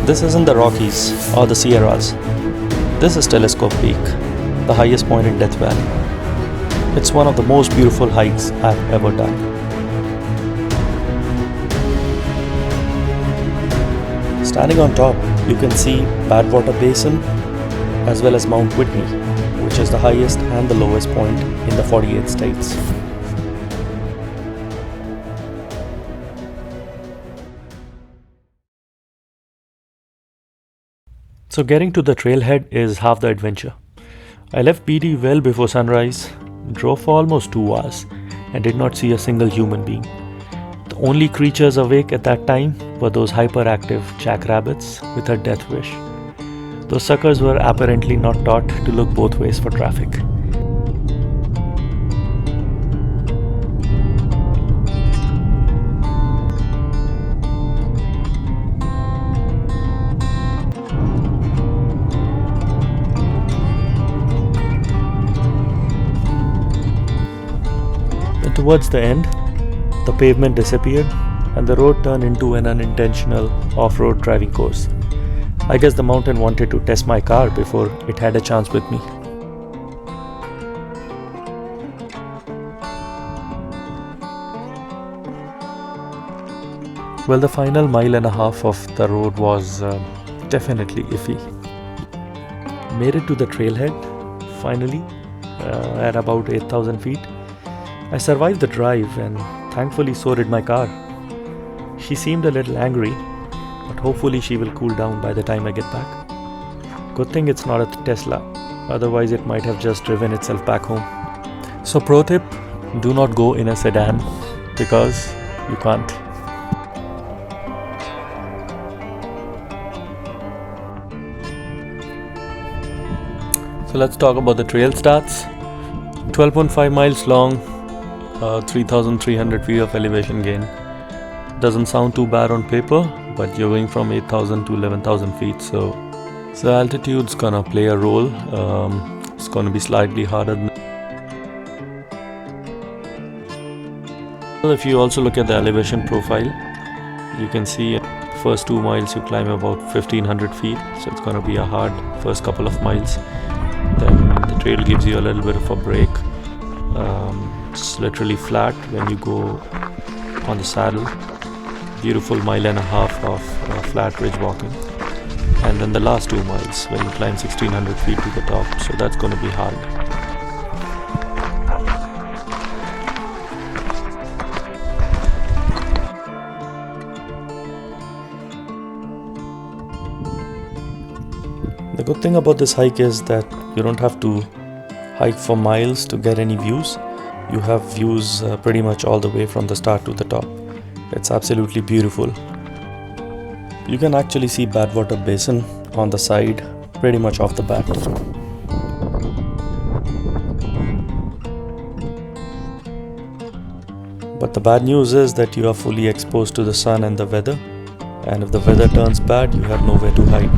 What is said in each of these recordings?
This isn't the Rockies or the Sierras. This is Telescope Peak, the highest point in Death Valley. It's one of the most beautiful hikes I've ever done. Standing on top, you can see Badwater Basin as well as Mount Whitney, which is the highest and the lowest point in the 48 states. So getting to the trailhead is half the adventure. I left BD well before sunrise, drove for almost 2 hours and did not see a single human being. The only creatures awake at that time were those hyperactive jackrabbits with a death wish. Those suckers were apparently not taught to look both ways for traffic. Towards the end, the pavement disappeared and the road turned into an unintentional off-road driving course. I guess the mountain wanted to test my car before it had a chance with me. Well, the final mile and a half of the road was definitely iffy. Made it to the trailhead, finally, at about 8,000 feet. I survived the drive and thankfully so did my car. She seemed a little angry, but hopefully she will cool down by the time I get back. Good thing it's not a Tesla, otherwise it might have just driven itself back home. So pro tip, do not go in a sedan because you can't. So let's talk about the trail stats. 12.5 miles long, 3,300 feet of elevation gain. Doesn't sound too bad on paper, but you're going from 8,000 to 11,000 feet, so altitude's gonna play a role. It's gonna be slightly harder. If you also look at the elevation profile, you can see the first 2 miles you climb about 1,500 feet, so it's gonna be a hard first couple of miles. Then the trail gives you a little bit of a break. It's literally flat when you go on the saddle. Beautiful mile and a half of flat ridge walking. And then the last 2 miles when you climb 1,600 feet to the top. So that's going to be hard. The good thing about this hike is that you don't have to hike for miles to get any views. You have views pretty much all the way from the start to the top. It's absolutely beautiful. You can actually see Badwater Basin on the side pretty much off the bat. But the bad news is that you are fully exposed to the sun and the weather, and if the weather turns bad, you have nowhere to hide.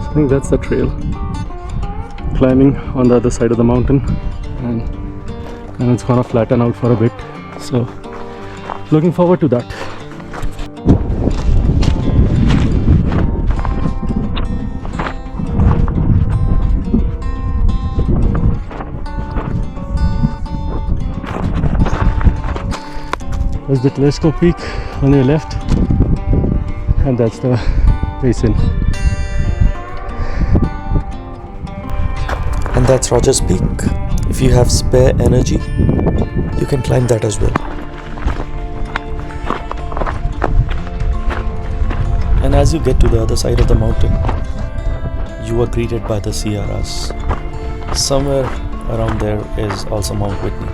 I think that's the trail. Climbing on the other side of the mountain, and it's gonna flatten out for a bit. So, looking forward to that. There's the Telescope Peak on your left, and that's the basin. And that's Rogers Peak. If you have spare energy, you can climb that as well. And as you get to the other side of the mountain, you are greeted by the Sierras. Somewhere around there is also Mount Whitney.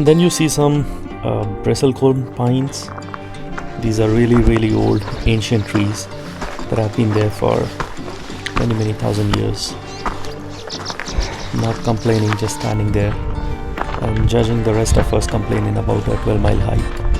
And then you see some bristlecone pines. These are really old ancient trees that have been there for many thousand years. Not complaining, just standing there and judging the rest of us complaining about a 12-mile hike.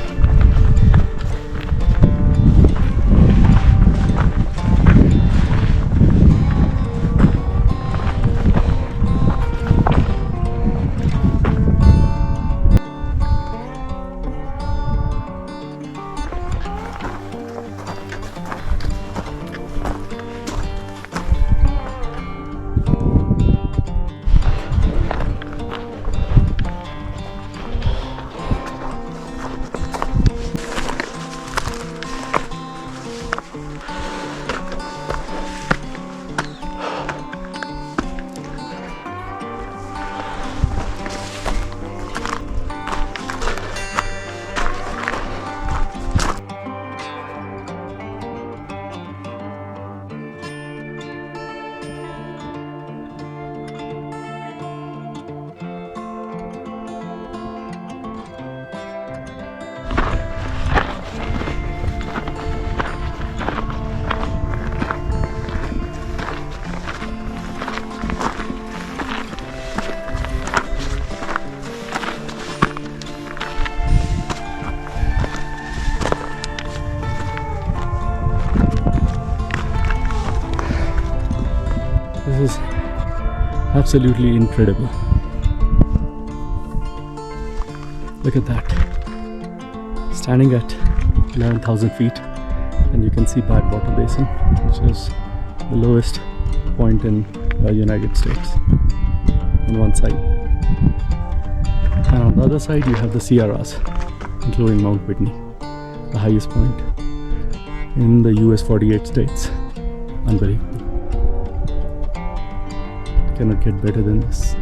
This is absolutely incredible. Look at that. Standing at 11,000 feet, and you can see Badwater Basin, which is the lowest point in the United States on one side. And on the other side you have the Sierras, including Mount Whitney, the highest point in the US 48 states. Unbelievable. Cannot get better than this.